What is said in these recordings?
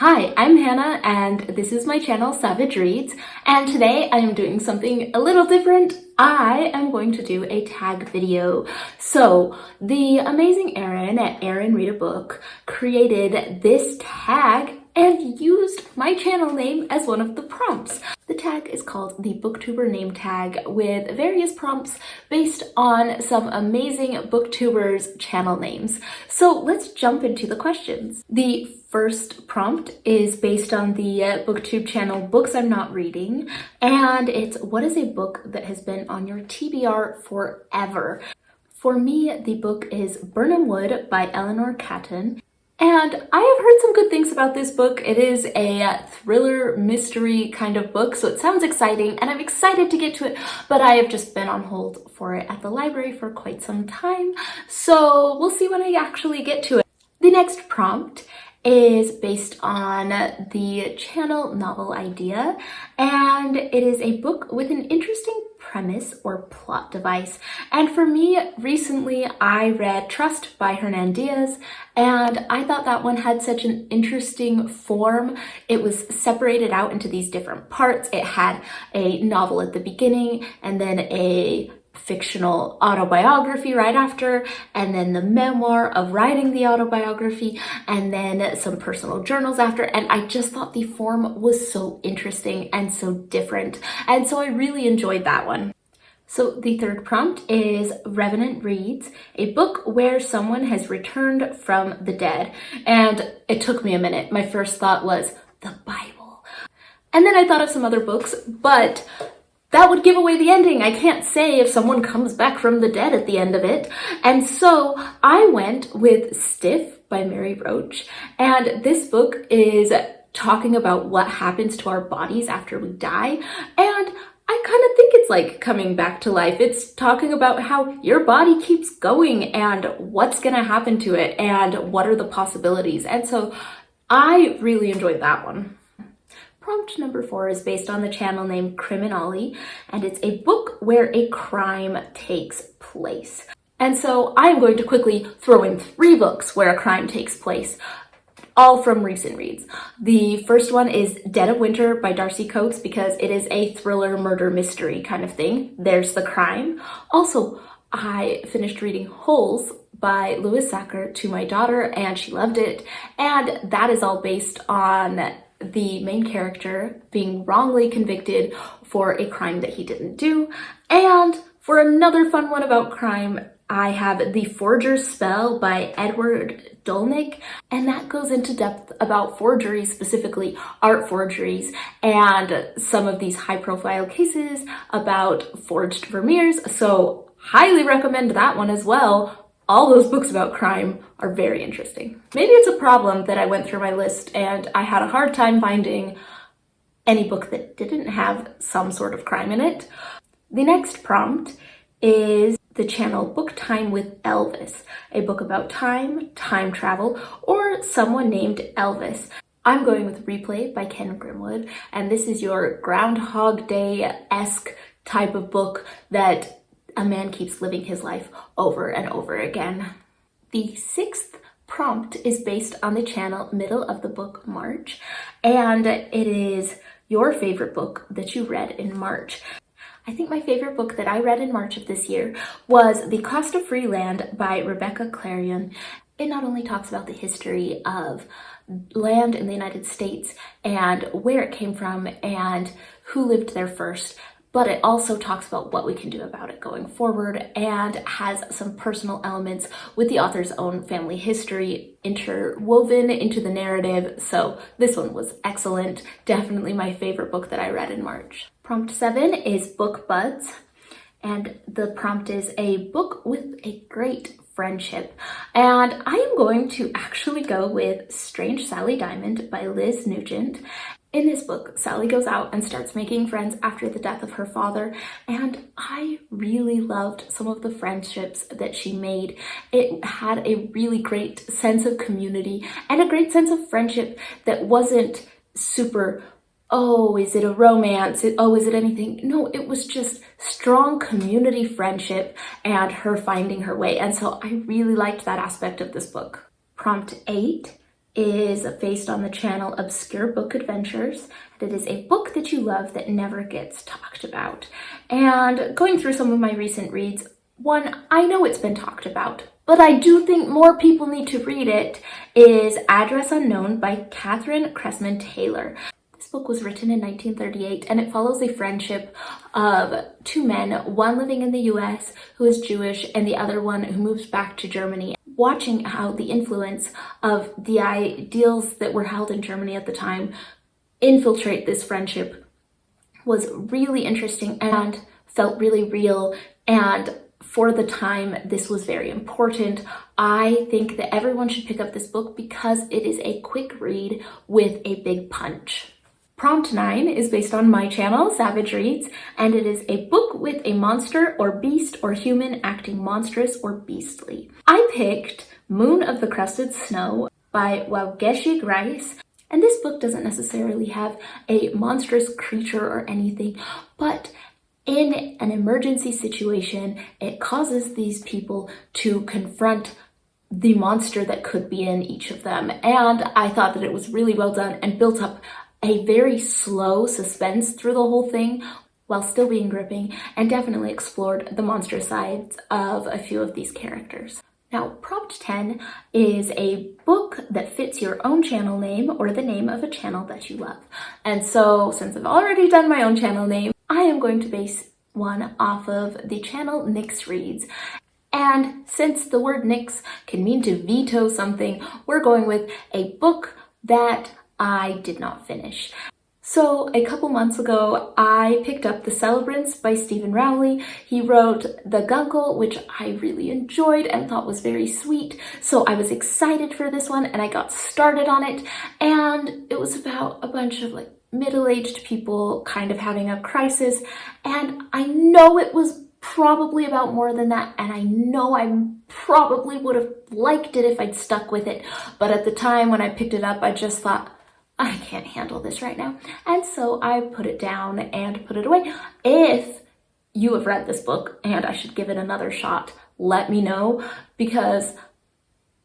Hi, I'm Hannah and this is my channel Savage Reads, and today I am doing something a little different. I am going to do a tag video. So the amazing Erin at Erin Read a Book created this tag and used my channel name as one of the prompts. The tag is called the Booktuber Name Tag with various prompts based on some amazing booktubers' channel names. So let's jump into the questions. The first prompt is based on the booktube channel Books I'm Not Reading, and it's what is a book that has been on your TBR forever? For me, the book is Birnam Wood by Eleanor Catton. And I have heard some good things about this book. It is a thriller mystery kind of book, so it sounds exciting and I'm excited to get to it, but I have just been on hold for it at the library for quite some time, so we'll see when I actually get to it. The next prompt is based on the channel Novel Idea, and it is a book with an interesting premise or plot device. And for me, recently I read Trust by Hernan Diaz, and I thought that one had such an interesting form. It was separated out into these different parts. It had a novel at the beginning, and then a fictional autobiography right after, and then the memoir of writing the autobiography, and then some personal journals after. And I just thought the form was so interesting and so different, and so I really enjoyed that one. So the third prompt is Revenant Reads, a book where someone has returned from the dead. And it took me a minute. My first thought was the Bible, and then I thought of some other books, but that would give away the ending. I can't say if someone comes back from the dead at the end of it. And so I went with Stiff by Mary Roach. And this book is talking about what happens to our bodies after we die. And I kind of think it's like coming back to life. It's talking about how your body keeps going and what's going to happen to it and what are the possibilities. And so I really enjoyed that one. Prompt number 4 is based on the channel named Criminally, and it's a book where a crime takes place. And so I'm going to quickly throw in 3 books where a crime takes place, all from recent reads. The first one is Dead of Winter by Darcy Coates because it is a thriller murder mystery kind of thing. There's the crime. Also, I finished reading Holes by Louis Sacker to my daughter and she loved it, and that is all based on the main character being wrongly convicted for a crime that he didn't do. And for another fun one about crime, I have The Forger's Spell by Edward Dolnick, and that goes into depth about forgeries, specifically art forgeries, and some of these high-profile cases about forged Vermeers, so highly recommend that one as well. All those books about crime are very interesting. Maybe it's a problem that I went through my list and I had a hard time finding any book that didn't have some sort of crime in it. The next prompt is the channel Book Time with Elvis, a book about time, time travel, or someone named Elvis. I'm going with Replay by Ken Grimwood, and this is your Groundhog Day-esque type of book that a man keeps living his life over and over again. The 6th prompt is based on the channel Middle of the Book March, and it is your favorite book that you read in March. I think my favorite book that I read in March of this year was The Cost of Free Land by Rebecca Clarron. It not only talks about the history of land in the United States and where it came from and who lived there first, but it also talks about what we can do about it going forward and has some personal elements with the author's own family history interwoven into the narrative. So this one was excellent. Definitely my favorite book that I read in March. Prompt 7 is Book Buds, and the prompt is a book with a great friendship. And I am going to actually go with Strange Sally Diamond by Liz Nugent. In this book, Sally goes out and starts making friends after the death of her father, and I really loved some of the friendships that she made. It had a really great sense of community and a great sense of friendship that wasn't super, oh, is it a romance? Oh, is it anything? No, it was just strong community friendship and her finding her way, and so I really liked that aspect of this book. Prompt 8 is based on the channel Obscure Book Adventures. It is a book that you love that never gets talked about. And going through some of my recent reads, one, I know it's been talked about, but I do think more people need to read it, is Address Unknown by Catherine Cressman Taylor. This book was written in 1938 and it follows a friendship of two men, one living in the US who is Jewish and the other one who moves back to Germany. Watching how the influence of the ideals that were held in Germany at the time infiltrate this friendship was really interesting and felt really real, and for the time this was very important. I think that everyone should pick up this book because it is a quick read with a big punch. Prompt 9 is based on my channel, Savage Reads, and it is a book with a monster or beast or human acting monstrous or beastly. I picked Moon of the Crusted Snow by Waubgeshig, and this book doesn't necessarily have a monstrous creature or anything, but in an emergency situation, it causes these people to confront the monster that could be in each of them. And I thought that it was really well done and built up a very slow suspense through the whole thing while still being gripping, and definitely explored the monster sides of a few of these characters. Now, prompt 10 is a book that fits your own channel name or the name of a channel that you love. And so, since I've already done my own channel name, I am going to base one off of the channel Nyx Reads. And since the word Nyx can mean to veto something, we're going with a book that I did not finish. So a couple months ago, I picked up The Celebrants by Stephen Rowley. He wrote The Guncle, which I really enjoyed and thought was very sweet. So I was excited for this one and I got started on it. And it was about a bunch of middle-aged people kind of having a crisis. And I know it was probably about more than that, and I know I probably would have liked it if I'd stuck with it. But at the time when I picked it up, I just thought, I can't handle this right now. And so I put it down and put it away. If you have read this book and I should give it another shot, let me know, because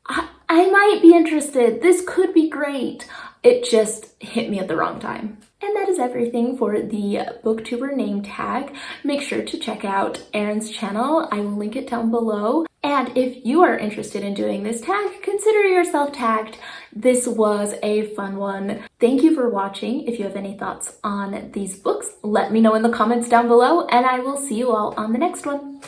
I might be interested. This could be great. It just hit me at the wrong time. And that is everything for the Booktuber Name Tag. Make sure to check out Erin's channel. I will link it down below. And if you are interested in doing this tag, consider yourself tagged. This was a fun one. Thank you for watching. If you have any thoughts on these books, let me know in the comments down below, and I will see you all on the next one.